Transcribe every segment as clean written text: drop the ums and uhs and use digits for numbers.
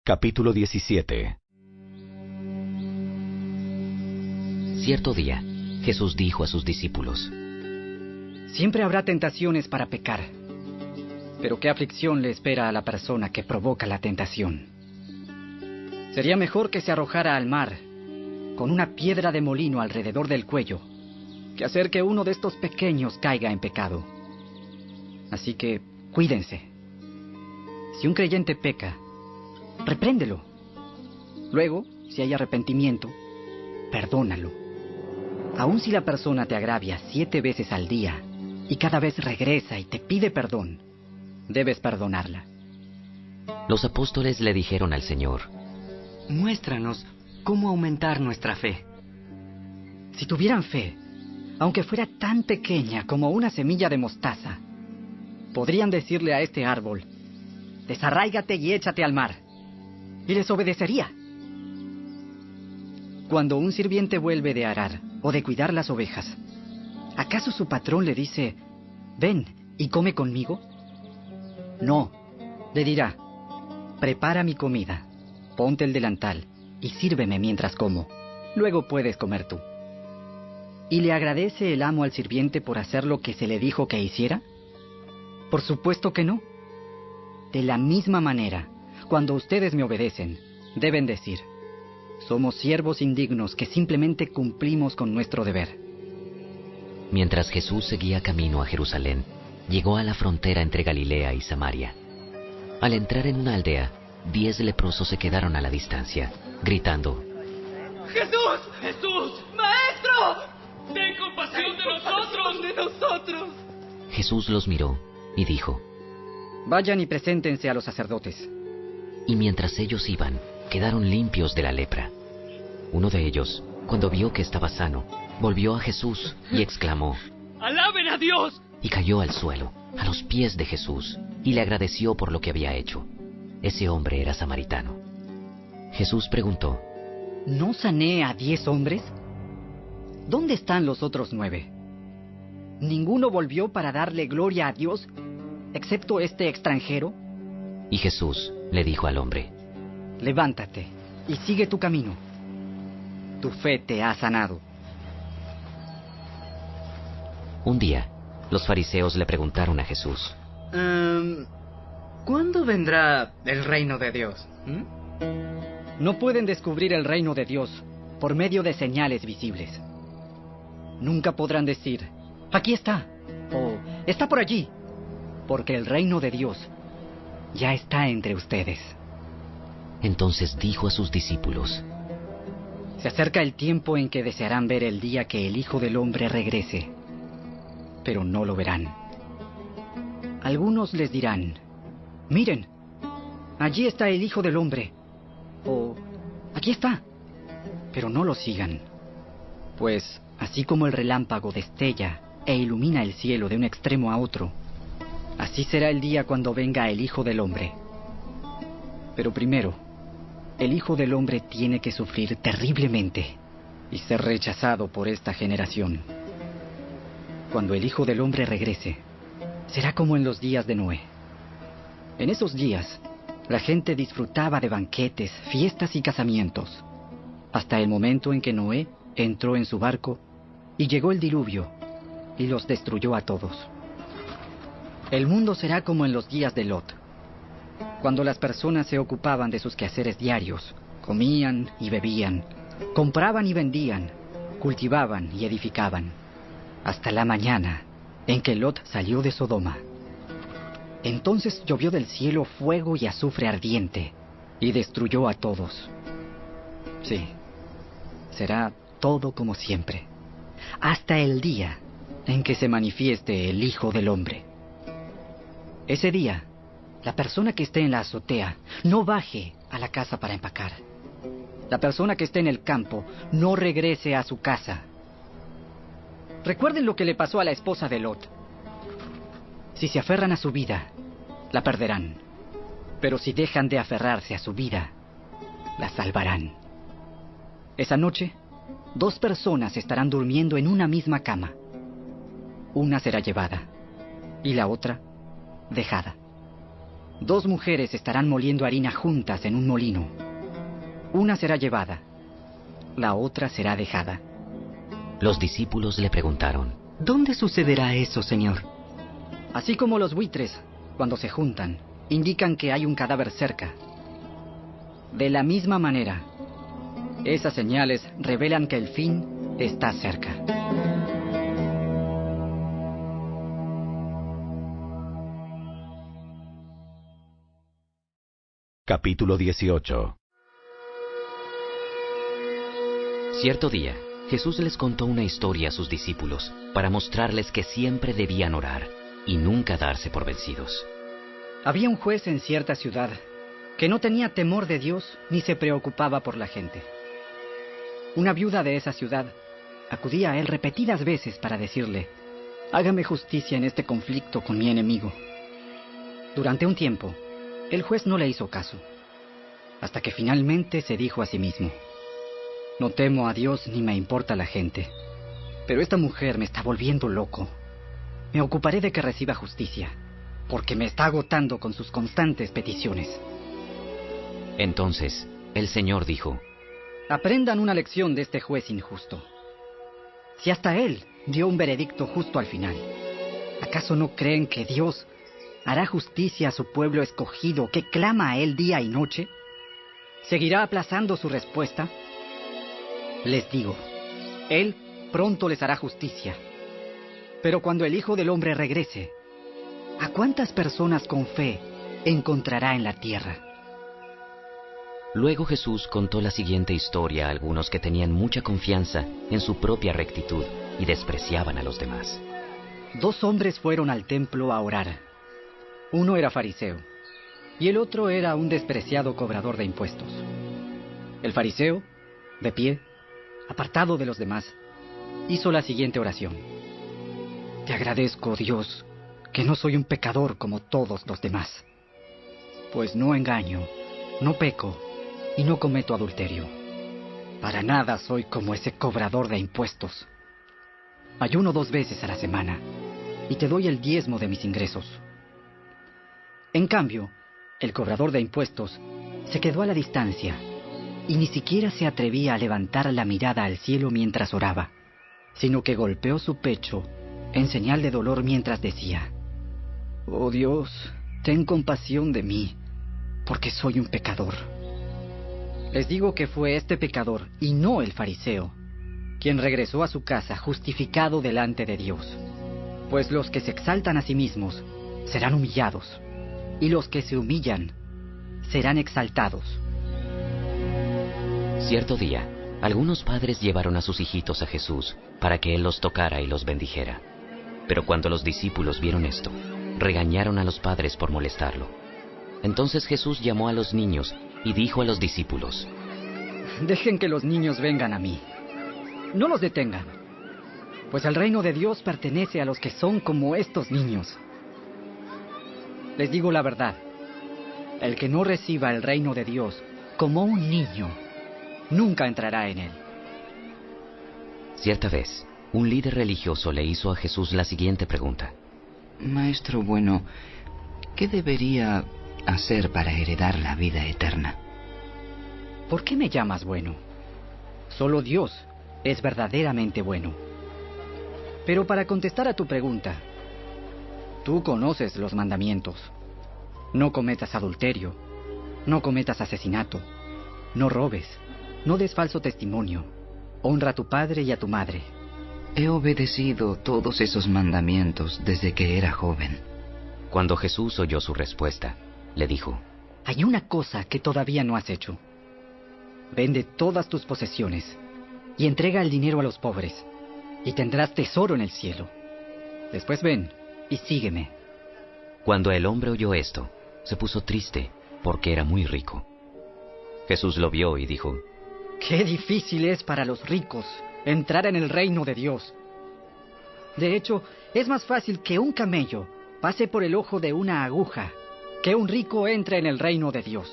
Capítulo 17. Cierto día, Jesús dijo a sus discípulos: Siempre habrá tentaciones para pecar, pero qué aflicción le espera a la persona que provoca la tentación. Sería mejor que se arrojara al mar con una piedra de molino alrededor del cuello que hacer que uno de estos pequeños caiga en pecado. Así que cuídense. Si un creyente peca, repréndelo. Luego, si hay arrepentimiento, perdónalo. Aun si la persona te agravia 7 veces al día y cada vez regresa y te pide perdón, debes perdonarla. Los apóstoles le dijeron al Señor: Muéstranos cómo aumentar nuestra fe. Si tuvieran fe, aunque fuera tan pequeña como una semilla de mostaza, podrían decirle a este árbol: desarráigate y échate al mar, y les obedecería. Cuando un sirviente vuelve de arar o de cuidar las ovejas, ¿acaso su patrón le dice: ven y come conmigo? No, le dirá: prepara mi comida, ponte el delantal y sírveme mientras como. Luego puedes comer tú. ¿Y le agradece el amo al sirviente por hacer lo que se le dijo que hiciera? Por supuesto que no. De la misma manera, cuando ustedes me obedecen, deben decir: somos siervos indignos que simplemente cumplimos con nuestro deber. Mientras Jesús seguía camino a Jerusalén, llegó a la frontera entre Galilea y Samaria. Al entrar en una aldea, 10 leprosos se quedaron a la distancia, gritando: ¡Jesús! ¡Jesús! ¡Maestro! ¡Ten compasión de nosotros! ¡De nosotros! Jesús los miró y dijo: Vayan y preséntense a los sacerdotes. Y mientras ellos iban, quedaron limpios de la lepra. Uno de ellos, cuando vio que estaba sano, volvió a Jesús y exclamó: ¡Alaben a Dios! Y cayó al suelo, a los pies de Jesús, y le agradeció por lo que había hecho. Ese hombre era samaritano. Jesús preguntó: ¿No sané a 10 hombres? ¿Dónde están los otros 9? ¿Ninguno volvió para darle gloria a Dios, excepto este extranjero? Y Jesús le dijo al hombre: levántate y sigue tu camino. Tu fe te ha sanado. Un día, los fariseos le preguntaron a Jesús: ¿Cuándo vendrá el reino de Dios? No pueden descubrir el reino de Dios por medio de señales visibles. Nunca podrán decir: aquí está, o está por allí, porque el reino de Dios ya está entre ustedes. Entonces dijo a sus discípulos: se acerca el tiempo en que desearán ver el día que el Hijo del Hombre regrese, pero no lo verán. Algunos les dirán: miren, allí está el Hijo del Hombre, o aquí está, pero no lo sigan. Pues así como el relámpago destella e ilumina el cielo de un extremo a otro, así será el día cuando venga el Hijo del Hombre. Pero primero, el Hijo del Hombre tiene que sufrir terriblemente y ser rechazado por esta generación. Cuando el Hijo del Hombre regrese, será como en los días de Noé. En esos días, la gente disfrutaba de banquetes, fiestas y casamientos, hasta el momento en que Noé entró en su barco y llegó el diluvio y los destruyó a todos. El mundo será como en los días de Lot, cuando las personas se ocupaban de sus quehaceres diarios, comían y bebían, compraban y vendían, cultivaban y edificaban, hasta la mañana en que Lot salió de Sodoma. Entonces llovió del cielo fuego y azufre ardiente y destruyó a todos. Sí, será todo como siempre, hasta el día en que se manifieste el Hijo del Hombre. Ese día, la persona que esté en la azotea no baje a la casa para empacar. La persona que esté en el campo no regrese a su casa. Recuerden lo que le pasó a la esposa de Lot. Si se aferran a su vida, la perderán. Pero si dejan de aferrarse a su vida, la salvarán. Esa noche, 2 personas estarán durmiendo en una misma cama. Una será llevada y la otra dejada. 2 mujeres estarán moliendo harina juntas en un molino. Una será llevada, la otra será dejada. Los discípulos le preguntaron: ¿Dónde sucederá eso, Señor? Así como los buitres, cuando se juntan, indican que hay un cadáver cerca. De la misma manera, esas señales revelan que el fin está cerca. Capítulo 18. Cierto día, Jesús les contó una historia a sus discípulos para mostrarles que siempre debían orar y nunca darse por vencidos. Había un juez en cierta ciudad que no tenía temor de Dios ni se preocupaba por la gente. Una viuda de esa ciudad acudía a él repetidas veces para decirle: hágame justicia en este conflicto con mi enemigo. Durante un tiempo, el juez no le hizo caso, hasta que finalmente se dijo a sí mismo: no temo a Dios ni me importa la gente, pero esta mujer me está volviendo loco. Me ocuparé de que reciba justicia, porque me está agotando con sus constantes peticiones. Entonces, el Señor dijo: aprendan una lección de este juez injusto. Si hasta él dio un veredicto justo al final, ¿acaso no creen que Dios hará justicia a su pueblo escogido que clama a él día y noche? ¿Seguirá aplazando su respuesta? Les digo, él pronto les hará justicia. Pero cuando el Hijo del Hombre regrese, ¿a cuántas personas con fe encontrará en la tierra? Luego Jesús contó la siguiente historia a algunos que tenían mucha confianza en su propia rectitud y despreciaban a los demás. 2 hombres fueron al templo a orar. Uno era fariseo y el otro era un despreciado cobrador de impuestos. El fariseo, de pie, apartado de los demás, hizo la siguiente oración: te agradezco, Dios, que no soy un pecador como todos los demás, pues no engaño, no peco y no cometo adulterio. Para nada soy como ese cobrador de impuestos. Ayuno 2 veces a la semana y te doy el diezmo de mis ingresos. En cambio, el cobrador de impuestos se quedó a la distancia y ni siquiera se atrevía a levantar la mirada al cielo mientras oraba, sino que golpeó su pecho en señal de dolor mientras decía: oh Dios, ten compasión de mí, porque soy un pecador. Les digo que fue este pecador, y no el fariseo, quien regresó a su casa justificado delante de Dios. Pues los que se exaltan a sí mismos serán humillados, y los que se humillan serán exaltados. Cierto día, algunos padres llevaron a sus hijitos a Jesús para que él los tocara y los bendijera. Pero cuando los discípulos vieron esto, regañaron a los padres por molestarlo. Entonces Jesús llamó a los niños y dijo a los discípulos: dejen que los niños vengan a mí. No los detengan, pues el reino de Dios pertenece a los que son como estos niños. Les digo la verdad, el que no reciba el reino de Dios como un niño, nunca entrará en él. Cierta vez, un líder religioso le hizo a Jesús la siguiente pregunta: Maestro bueno, ¿qué debería hacer para heredar la vida eterna? ¿Por qué me llamas bueno? Solo Dios es verdaderamente bueno. Pero para contestar a tu pregunta, tú conoces los mandamientos. No cometas adulterio, no cometas asesinato, no robes, no des falso testimonio, honra a tu padre y a tu madre. He obedecido todos esos mandamientos desde que era joven. Cuando Jesús oyó su respuesta, le dijo: hay una cosa que todavía no has hecho. Vende todas tus posesiones y entrega el dinero a los pobres, y tendrás tesoro en el cielo. Después ven y sígueme. Cuando el hombre oyó esto, se puso triste porque era muy rico. Jesús lo vio y dijo: qué difícil es para los ricos entrar en el reino de Dios. De hecho, es más fácil que un camello pase por el ojo de una aguja que un rico entre en el reino de Dios.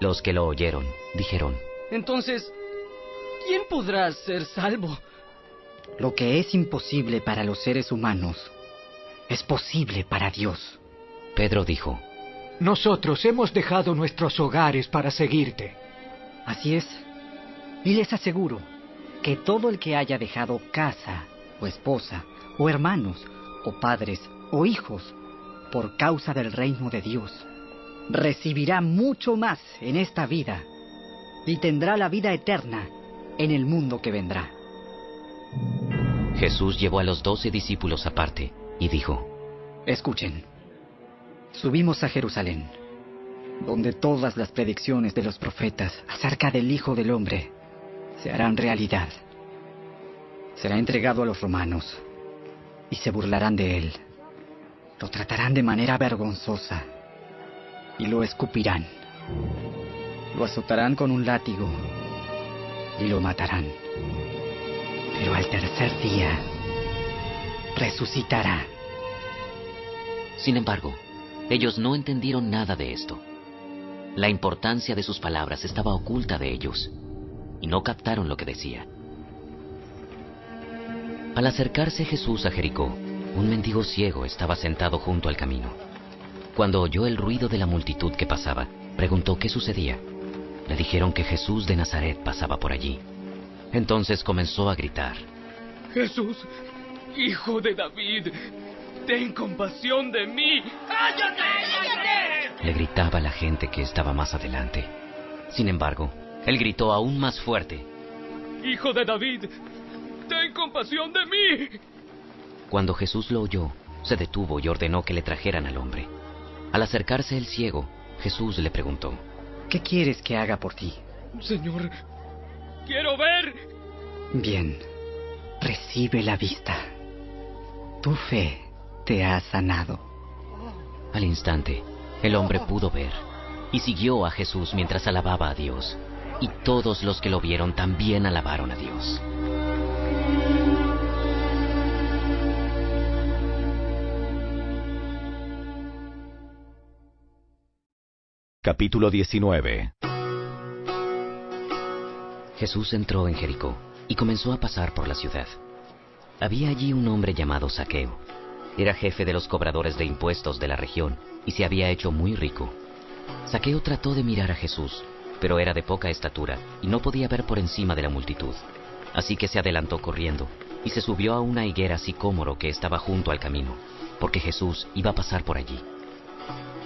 Los que lo oyeron dijeron: entonces, ¿quién podrá ser salvo? Lo que es imposible para los seres humanos es posible para Dios. Pedro dijo: nosotros hemos dejado nuestros hogares para seguirte. Así es. Y les aseguro que todo el que haya dejado casa, o esposa, o hermanos, o padres, o hijos, por causa del reino de Dios, recibirá mucho más en esta vida y tendrá la vida eterna en el mundo que vendrá. Jesús llevó a los 12 discípulos aparte y dijo: Escuchen, subimos a Jerusalén, donde todas las predicciones de los profetas acerca del Hijo del Hombre se harán realidad. Será entregado a los romanos y se burlarán de él. Lo tratarán de manera vergonzosa y lo escupirán. Lo azotarán con un látigo y lo matarán. Pero al tercer día resucitará. Sin embargo, ellos no entendieron nada de esto. La importancia de sus palabras estaba oculta de ellos, y no captaron lo que decía. Al acercarse Jesús a Jericó, un mendigo ciego estaba sentado junto al camino. Cuando oyó el ruido de la multitud que pasaba, preguntó qué sucedía. Le dijeron que Jesús de Nazaret pasaba por allí. Entonces comenzó a gritar: Jesús, hijo de David, ten compasión de mí. ¡Cállate, cállate! Le gritaba a la gente que estaba más adelante. Sin embargo, él gritó aún más fuerte: Hijo de David, ten compasión de mí. Cuando Jesús lo oyó, se detuvo y ordenó que le trajeran al hombre. Al acercarse el ciego, Jesús le preguntó: ¿Qué quieres que haga por ti? Señor, quiero ver. Bien, recibe la vista. Tu fe te ha sanado. Al instante, el hombre pudo ver y siguió a Jesús mientras alababa a Dios. Y todos los que lo vieron también alabaron a Dios. Capítulo 19. Jesús entró en Jericó y comenzó a pasar por la ciudad. Había allí un hombre llamado Zaqueo. Era jefe de los cobradores de impuestos de la región y se había hecho muy rico. Zaqueo trató de mirar a Jesús, pero era de poca estatura y no podía ver por encima de la multitud. Así que se adelantó corriendo y se subió a una higuera sicómoro que estaba junto al camino, porque Jesús iba a pasar por allí.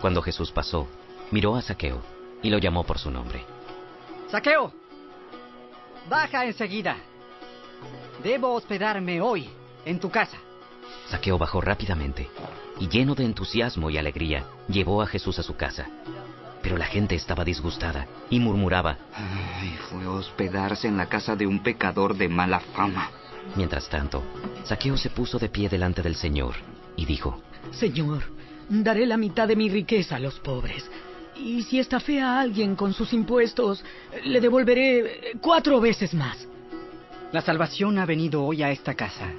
Cuando Jesús pasó, miró a Zaqueo y lo llamó por su nombre. ¡Zaqueo! ¡Baja enseguida! Debo hospedarme hoy en tu casa. Zaqueo bajó rápidamente y, lleno de entusiasmo y alegría, llevó a Jesús a su casa. Pero la gente estaba disgustada y murmuraba: Ay, fue a hospedarse en la casa de un pecador de mala fama. Mientras tanto, Zaqueo se puso de pie delante del Señor y dijo: Señor, daré la mitad de mi riqueza a los pobres. Y si estafé a alguien con sus impuestos, le devolveré 4 veces más. La salvación ha venido hoy a esta casa,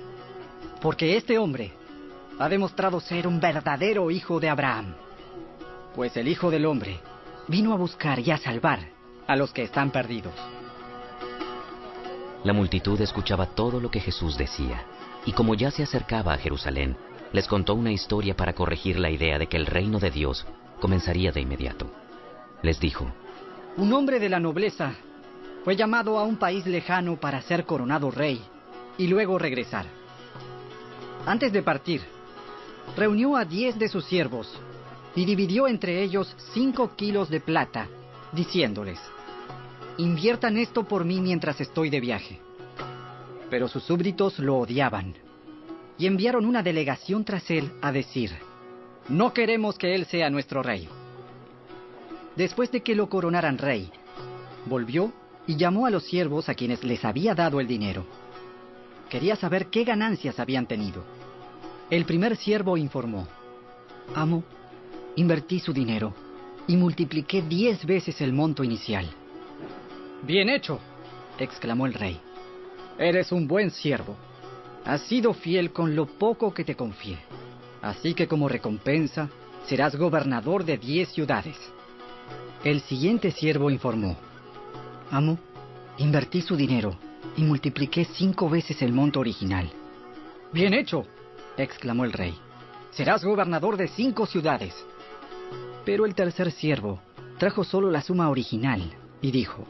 porque este hombre ha demostrado ser un verdadero hijo de Abraham. Pues el Hijo del Hombre vino a buscar y a salvar a los que están perdidos. La multitud escuchaba todo lo que Jesús decía, y como ya se acercaba a Jerusalén, les contó una historia para corregir la idea de que el reino de Dios comenzaría de inmediato. Les dijo: Un hombre de la nobleza fue llamado a un país lejano para ser coronado rey y luego regresar. Antes de partir, reunió a 10 de sus siervos y dividió entre ellos 5 kilos de plata, diciéndoles: inviertan esto por mí mientras estoy de viaje. Pero sus súbditos lo odiaban y enviaron una delegación tras él a decir: no queremos que él sea nuestro rey. Después de que lo coronaran rey, volvió y llamó a los siervos a quienes les había dado el dinero. Quería saber qué ganancias habían tenido. El primer siervo informó: amo, invertí su dinero y multipliqué 10 veces el monto inicial. Bien hecho, exclamó el rey. Eres un buen siervo. Has sido fiel con lo poco que te confié. Así que como recompensa, serás gobernador de 10 ciudades. El siguiente siervo informó: amo, invertí su dinero y multipliqué 5 veces el monto original. Bien hecho, exclamó el rey. Serás gobernador de 5 ciudades. Pero el tercer siervo trajo solo la suma original y dijo: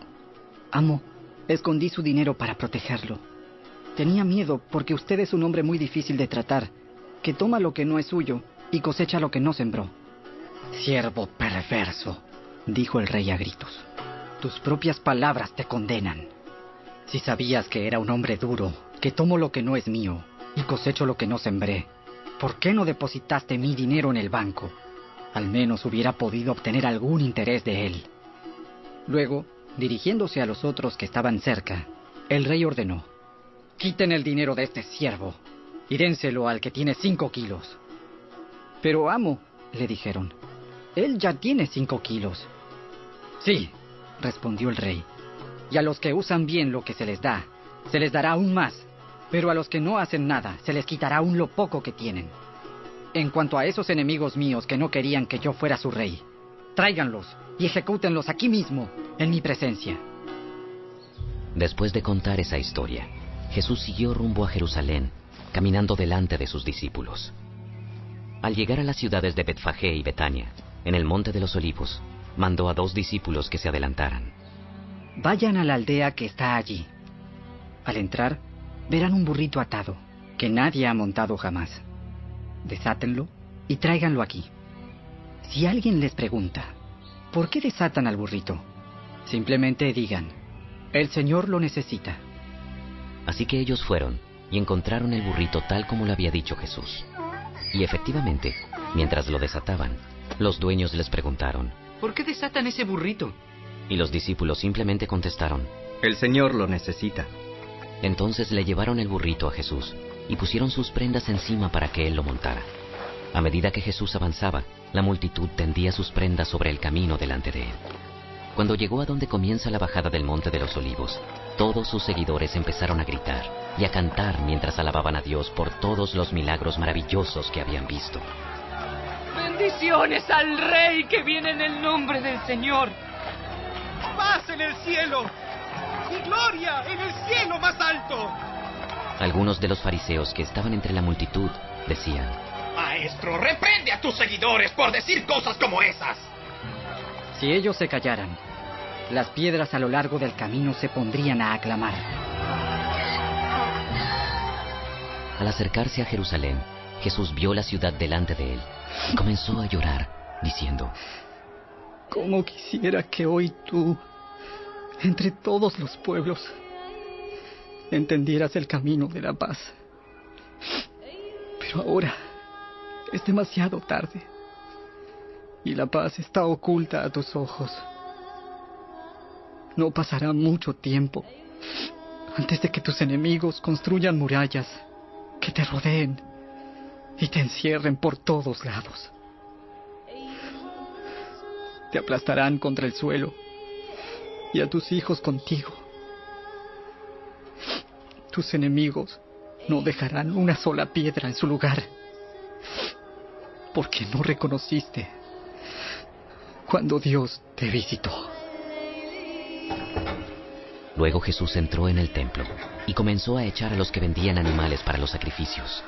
Amo, escondí su dinero para protegerlo. Tenía miedo porque usted es un hombre muy difícil de tratar, que toma lo que no es suyo y cosecha lo que no sembró. Siervo perverso, dijo el rey a gritos. Tus propias palabras te condenan. Si sabías que era un hombre duro, que tomo lo que no es mío y cosecho lo que no sembré, ¿por qué no depositaste mi dinero en el banco? Al menos hubiera podido obtener algún interés de él. Luego, dirigiéndose a los otros que estaban cerca, el rey ordenó: quiten el dinero de este siervo y dénselo al que tiene 5 kilos. Pero amo, le dijeron, él ya tiene 5 kilos. Sí, respondió el rey, y a los que usan bien lo que se les dará aún más, pero a los que no hacen nada, se les quitará aún lo poco que tienen. En cuanto a esos enemigos míos que no querían que yo fuera su rey, tráiganlos y ejecútenlos aquí mismo, en mi presencia. Después de contar esa historia, Jesús siguió rumbo a Jerusalén, caminando delante de sus discípulos. Al llegar a las ciudades de Betfagé y Betania, en el Monte de los Olivos, mandó a 2 discípulos que se adelantaran. Vayan a la aldea que está allí. Al entrar, verán un burrito atado, que nadie ha montado jamás. Desátenlo y tráiganlo aquí. Si alguien les pregunta, ¿por qué desatan al burrito?, simplemente digan: el Señor lo necesita. Así que ellos fueron y encontraron el burrito tal como lo había dicho Jesús. Y efectivamente, mientras lo desataban, los dueños les preguntaron: ¿por qué desatan ese burrito? Y los discípulos simplemente contestaron: el Señor lo necesita. Entonces le llevaron el burrito a Jesús y pusieron sus prendas encima para que él lo montara. A medida que Jesús avanzaba, la multitud tendía sus prendas sobre el camino delante de él. Cuando llegó a donde comienza la bajada del Monte de los Olivos, todos sus seguidores empezaron a gritar y a cantar mientras alababan a Dios por todos los milagros maravillosos que habían visto. ¡Bendiciones al Rey que viene en el nombre del Señor! ¡Paz en el cielo! ¡Y gloria en el cielo más alto! Algunos de los fariseos que estaban entre la multitud decían: Maestro, reprende a tus seguidores por decir cosas como esas. Si ellos se callaran, las piedras a lo largo del camino se pondrían a aclamar. Al acercarse a Jerusalén, Jesús vio la ciudad delante de él y comenzó a llorar, diciendo: ¿cómo quisiera que hoy tú, entre todos los pueblos, entendieras el camino de la paz? Pero ahora es demasiado tarde y la paz está oculta a tus ojos. No pasará mucho tiempo antes de que tus enemigos construyan murallas que te rodeen y te encierren por todos lados. Te aplastarán contra el suelo y a tus hijos contigo. Tus enemigos no dejarán una sola piedra en su lugar, porque no reconociste cuando Dios te visitó. Luego Jesús entró en el templo y comenzó a echar a los que vendían animales para los sacrificios.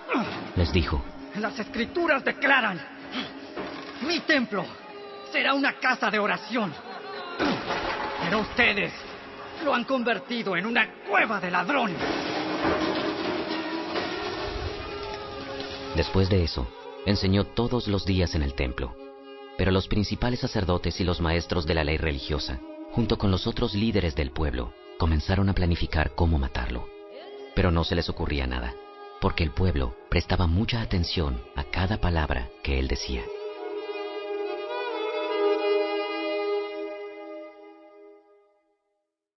Les dijo: las Escrituras declaran: mi templo será una casa de oración. Pero ustedes lo han convertido en una cueva de ladrones. Después de eso, enseñó todos los días en el templo. Pero los principales sacerdotes y los maestros de la ley religiosa, junto con los otros líderes del pueblo, comenzaron a planificar cómo matarlo. Pero no se les ocurría nada, porque el pueblo prestaba mucha atención a cada palabra que él decía.